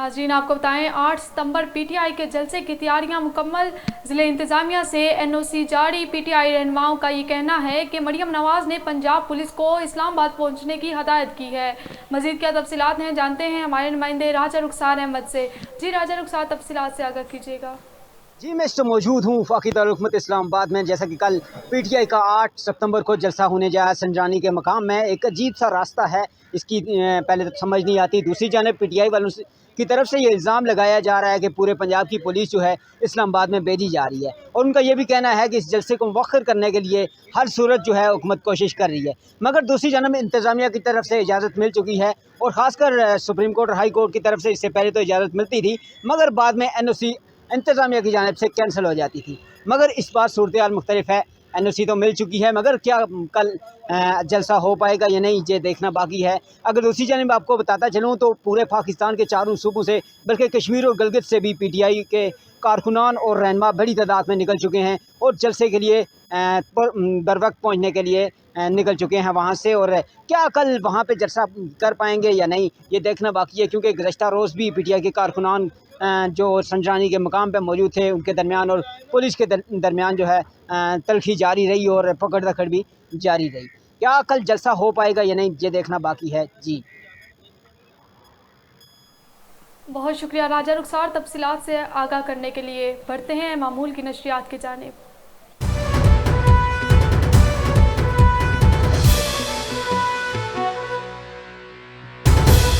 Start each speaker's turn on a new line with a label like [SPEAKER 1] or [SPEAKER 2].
[SPEAKER 1] नाज़रीन आपको बताएं 8 सितंबर पीटीआई के जलसे की तैयारियां मुकम्मल। ज़िले इंतज़ामिया से एनओसी जारी। पीटीआई रहनुमाओं का ये कहना है कि मरियम नवाज़ ने पंजाब पुलिस को इस्लामाबाद पहुंचने की हदायत की है। मज़ीद क्या तफसीलात हैं जानते हैं हमारे नुमाइंदे राजा रुखसार अहमद से। जी राजा रुखसार, तफसीलात से आगाह कीजिएगा।
[SPEAKER 2] जी मैं इस वक्त मौजूद हूँ वफाकी दारुल-हुकूमत इस्लामाबाद में। जैसा कि कल पीटीआई का 8 सितंबर को जलसा होने जाए संजानी के मकाम में, एक अजीब सा रास्ता है, इसकी पहले तो समझ नहीं आती। दूसरी जानब पीटीआई वालों की तरफ से ये इल्ज़ाम लगाया जा रहा है कि पूरे पंजाब की पुलिस जो है इस्लामाबाद में भेजी जा रही है, और उनका ये भी कहना है कि इस जलसे को मुवक्खर करने के लिए हर सूरत जो है हुकूमत कोशिश कर रही है। मगर दूसरी जानब इंतज़ामिया की तरफ से इजाज़त मिल चुकी है, और ख़ासकर सुप्रीम कोर्ट और हाई कोर्ट की तरफ से इससे पहले तो इजाज़त मिलती थी, मगर बाद में एनओसी इंतज़ामिया की जानिब से कैंसिल हो जाती थी। मगर इस बार सूरत हाल मुख्तलिफ है, एनओसी तो मिल चुकी है, मगर क्या कल जलसा हो पाएगा या नहीं, ये देखना बाकी है। अगर दूसरी जानिब आपको बताता चलूँ तो पूरे पाकिस्तान के चारों सूबों से, बल्कि कश्मीर और गिलगित से भी पीटीआई के कारकुनान और रहनुमा बड़ी तादाद में निकल चुके हैं, और जलसे के लिए बर वक्त पहुँचने के लिए निकल चुके हैं वहाँ से। और क्या कल वहाँ पे जलसा कर पाएंगे या नहीं, ये देखना बाकी है, क्योंकि गुज़श्ता रोज़ भी पीटीआई के कारकुनान जो संजानी के मकाम पे मौजूद थे, उनके दरमियान और पुलिस के दरमियान जो है तलखी जारी रही और पकड़ दकड़ भी जारी रही। क्या कल जलसा हो पाएगा या नहीं, ये देखना बाकी है। जी
[SPEAKER 1] बहुत शुक्रिया राजा रुखसार, तफसीलात से आगाह करने के लिए। बढ़ते हैं मामूल की नशरियात की जानिब।